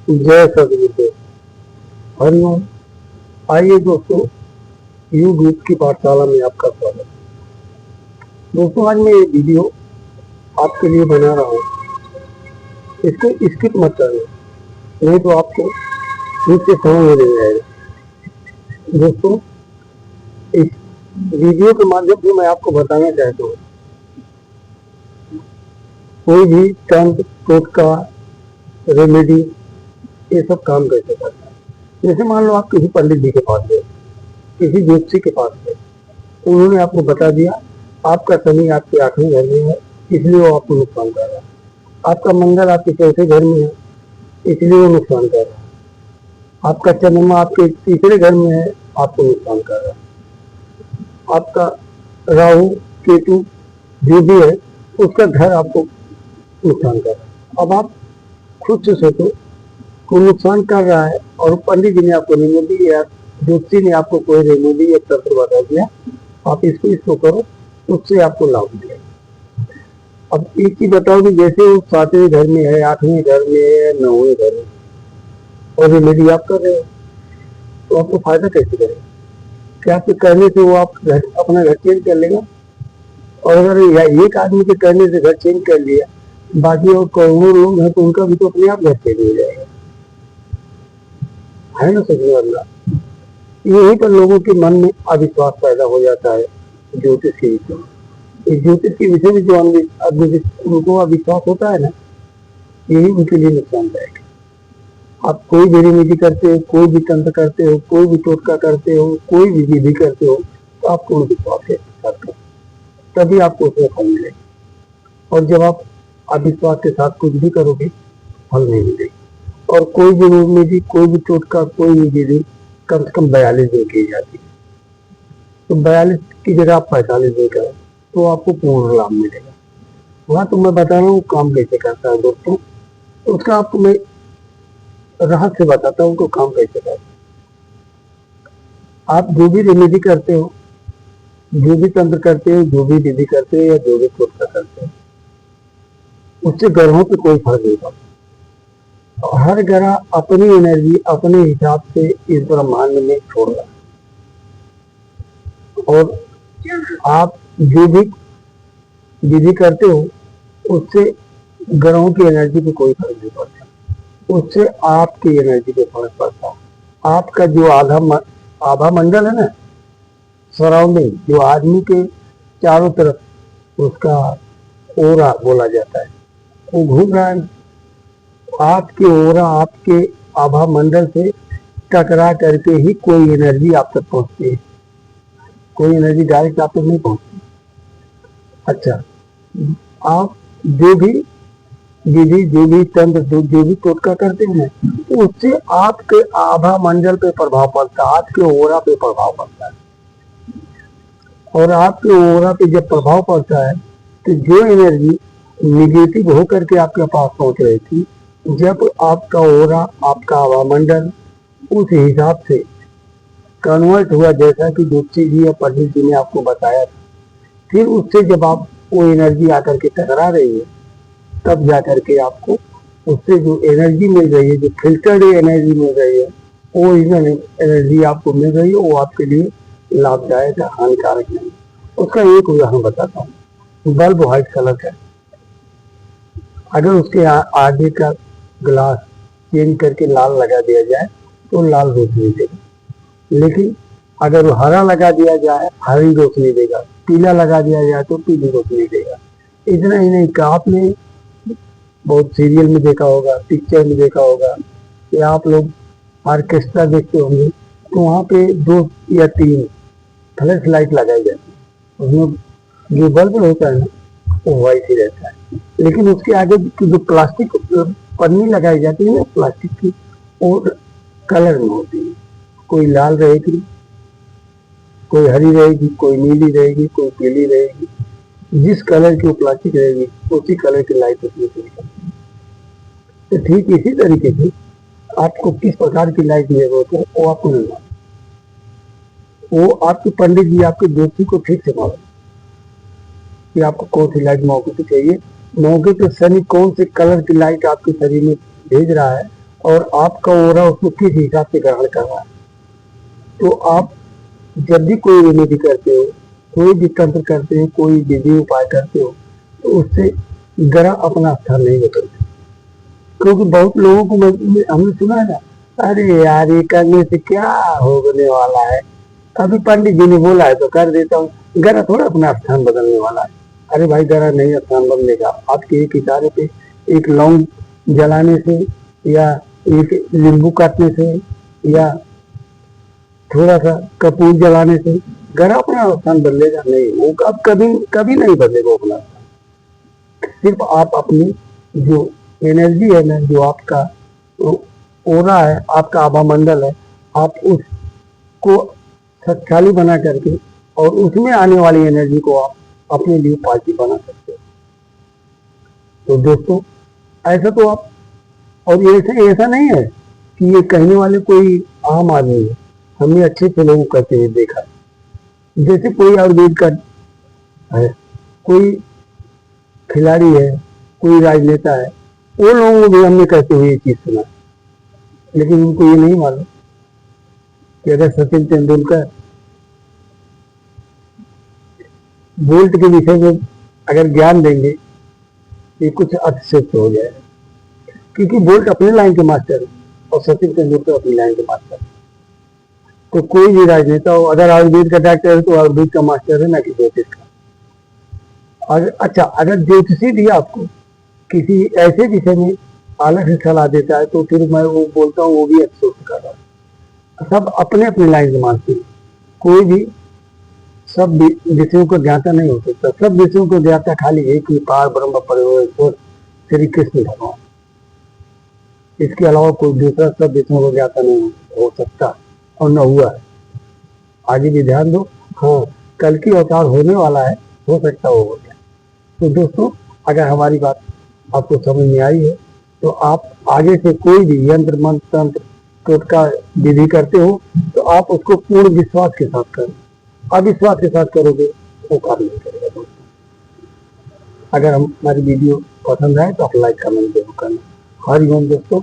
जय सदगुरुदेव। हरिओम। आइए दोस्तों, योग गीत की पाठशाला में आपका स्वागत। दोस्तों, आज मैं ये वीडियो आपके लिए बना रहा हूँ, इसको स्किप मत करना, नहीं तो आपको ठीक से समझ नहीं आएगा। दोस्तों, इस वीडियो के माध्यम से मैं आपको बताना चाहता हूँ, कोई भी तंत्र, टोटका, रेमेडी, ये सब काम कैसे करता है। जैसे मान लो आप किसी पंडित जी के पास गए, किसी ज्योतिषी के पास गए, उन्होंने आपको बता दिया आपका शनि आपके 8वें घर में है, इसलिए वो आपको नुकसान कर रहा है। आपका मंगल आपके 4थे घर में है, इसलिए वो नुकसान कर रहा है। आपका चंद्रमा आपके 3रे घर में है, आपको नुकसान कर रहा है। आपका राहु केतु जो भी है, उसका घर आपको नुकसान कर रहा है। अब आप खुद से सोचो, कोई नुकसान कर रहा है और पंडित जी ने आपको रेमेडी या ज्योतिषी ने आपको कोई रेमेडी या तंत्र बता दिया, आप इसको करो, उससे आपको लाभ मिलेगा। अब एक चीज बताओ कि जैसे वो 7वें घर में है, 8वें घर में है, 9वें घर में, और रेमेडी आप कर रहे हो, तो आपको फायदा कैसे करेगा? क्या आपके करने से वो आप अपना घर चेंज कर लेगा? और अगर एक आदमी के करने से घर चेंज कर लिया, बाकी और करोड़ों लोग हैं तो उनका भी तो अपने आप घर चेंज हो जाएगा, है ना। समझने वाला यहीं पर लोगों के मन में अविश्वास पैदा हो जाता है ज्योतिष के विषय में। इस ज्योतिष के विषय में जो उनको अविश्वास होता है ना, यही उनके लिए नुकसानदायक है। आप कोई भी रेमेडी करते हो, कोई भी तंत्र करते हो, कोई भी टोटका करते हो, कोई भी विधि करते हो, तो आपको विश्वास के साथ करो, तभी आपको उसमें फल मिलेगा। और जब आप अविश्वास के साथ कुछ भी करोगे, फल नहीं मिलेगा। और कोई भी रेमेडी, कोई भी टोटका, कोई भी विधि कम से कम 42 दिन की जाती है, तो 42 की जगह आप 45 दिन करें तो आपको पूर्ण लाभ मिलेगा। वहाँ तो मैं बता रहा हूँ काम कैसे करता है दोस्तों, उसका आपको मैं रहस्य बताता हूँ तो काम कैसे करता है। आप जो भी रेमेडी करते हो, जो भी तंत्र करते हो, जो भी विधि करते हो या जो भी टोटका करते हो, उससे ग्रहों पे कोई फर्क नहीं पड़ता। हर ग्रह अपनी एनर्जी अपने हिसाब से इस ब्रह्मांड में छोड़ रहा है, और आप जो भी विधि करते हो उससे ग्रहों की एनर्जी पे कोई फर्क नहीं पड़ता, उससे आपकी एनर्जी पे फर्क पड़ता है। आपका जो आभा मंडल है ना, सराउंडिंग, जो आदमी के चारों तरफ उसका ओरा बोला जाता है, वो घूम रहा है। आपके ओरा, आपके आभा मंडल से टकरा करके ही कोई एनर्जी आप तक पहुंचती है, कोई एनर्जी डायरेक्ट आप तक नहीं पहुंचती। अच्छा, आप जो भी विधि, जो भी तंत्र, जो भी टोटका करते हैं, उससे आपके आभा मंडल पे प्रभाव पड़ता है, आपके ओरा पे प्रभाव पड़ता है। और आपके ओरा पे जब प्रभाव पड़ता है तो जो एनर्जी निगेटिव होकर के आपके पास पहुंच रही थी, जब आपका ओरा, आपका आवामंडल उस हिसाब से कन्वर्ट हुआ जैसा कि ज्योतिषी जी या पंडित जी ने आपको बताया था, फिर उससे जब आप वो एनर्जी आकर के टकरा रही है, तब जाकर के आपको उससे जो एनर्जी मिल रही है, जो फिल्टर्ड एनर्जी मिल रही है, वो एनर्जी आपको मिल रही है, वो आपके लिए लाभदायक है, हानिकारक नहीं। उसका एक उदाहरण बताता हूँ। बल्ब व्हाइट कलर का, अगर उसके आगे का ग्लास चेंज करके लाल लगा दिया जाए तो लाल रोशनी देगा, लेकिन अगर वो हरा लगा दिया जाए हरी रोशनी देगा, पीला लगा दिया जाए तो पीली रोशनी देगा। इतना ही नहीं, आपने बहुत सीरियल में देखा होगा, पिक्चर में देखा होगा, कि आप लोग ऑर्केस्ट्रा देखते होंगे तो वहाँ पे 2 या 3 फ्लैश लाइट लगाई जाती है, उसमें जो बल्ब होता है ना वो व्हाइट ही रहता है, लेकिन उसके आगे जो प्लास्टिक पन्नी लगाई जाती है ना प्लास्टिक की, और कलर में होती है, कोई लाल रहेगी, कोई हरी रहेगी, कोई नीली रहेगी, कोई पीली रहेगी। जिस कलर की वो प्लास्टिक रहेगी उसी कलर की लाइट उसमें से निकलती है। तो ठीक इसी तरीके से आपको किस प्रकार की लाइट की जरूरत है वो आपको नहीं मालूम, वो आपके पंडित जी, आपके ज्योतिषी को ठीक से मालूम कि आपको कौन सी लाइट मौके पे चाहिए, मौके पे शनि कौन से कलर की लाइट आपके शरीर में भेज रहा है, और आपका ओरा उसको किस हिसाब से ग्रहण कर रहा है। तो आप जब भी कोई रेमेडी करते हो, कोई भी तंत्र करते हो, कोई विधि उपाय करते हो, तो उससे ग्रह अपना स्थान नहीं बदलते। क्योंकि बहुत लोगों को हमने सुना है ना, अरे यार ये करने से क्या होने वाला है, अभी पंडित जी ने बोला है तो कर देता हूँ, ग्रह थोड़ा अपना स्थान बदलने वाला है। अरे भाई ग्रह नहीं स्थान बदलेगा, आपके एक इशारे पे, एक लौंग जलाने से या एक नींबू काटने से या थोड़ा सा कपूर जलाने से ग्रह अपना स्थान बदलेगा नहीं। वो अब कभी कभी नहीं बदलेगा अपना। सिर्फ आप अपनी जो एनर्जी है ना, जो आपका ओरा है, आपका आभा मंडल है, आप उसको शक्तिशाली बना करके और उसमें आने वाली एनर्जी को आप अपने लिए पार्टी बना सकते हो। तो दोस्तों ऐसा तो आप, और ऐसा नहीं है कि ये कहने वाले कोई आम आदमी है, हमने अच्छे से लोगों को करते हुए देखा है। जैसे कोई आयुर्वेद का है, कोई खिलाड़ी है, कोई राजनेता है, वो लोगों को भी हमने कहते हुए ये चीज सुना, लेकिन उनको ये नहीं मालूम कि अगर सचिन तेंदुलकर बोल्ट के विषय में अगर ज्ञान देंगे, ये कुछ अतिशयोक्त हो जाए। क्योंकि बोल्ट अपने लाइन के मास्टर है और सचिन तेंदुलकर अपनी लाइन के मास्टर है। तो कोई भी राजनेता हो, अगर आयुर्वेद का डॉक्टर है तो आयुर्वेद का मास्टर है, ना कि ज्योतिष का। अच्छा, अगर ज्योतिषी भी आपको किसी ऐसे विषय में अलग से सलाह देता है तो फिर मैं वो बोलता हूँ वो भी अतिशयोक्त कर रहा है। सब अपने अपने लाइन के मास्टर हैं। कोई भी सब विषयों को ज्ञाता नहीं हो सकता। सब विषयों को ज्ञाता खाली एक ही पार ब्रह्म परमेश्वर श्री कृष्ण भगवान। इसके अलावा कोई दूसरा सब विषयों को ज्ञाता नहीं हो सकता और न हुआ है। आगे भी ध्यान दो। हाँ, कल की अवतार होने वाला है, हो सकता हो गया। तो दोस्तों अगर हमारी बात आपको समझ में आई है तो आप आगे से कोई भी यंत्र मंत्र तंत्र टोटका विधि करते हो तो आप उसको पूर्ण विश्वास के साथ करें। अविश्वास के साथ करोगे वो काम नहीं करेगा। दोस्तों अगर हमारी वीडियो पसंद आए तो आप लाइक कमेंट जरूर करना। हरिओम दोस्तों।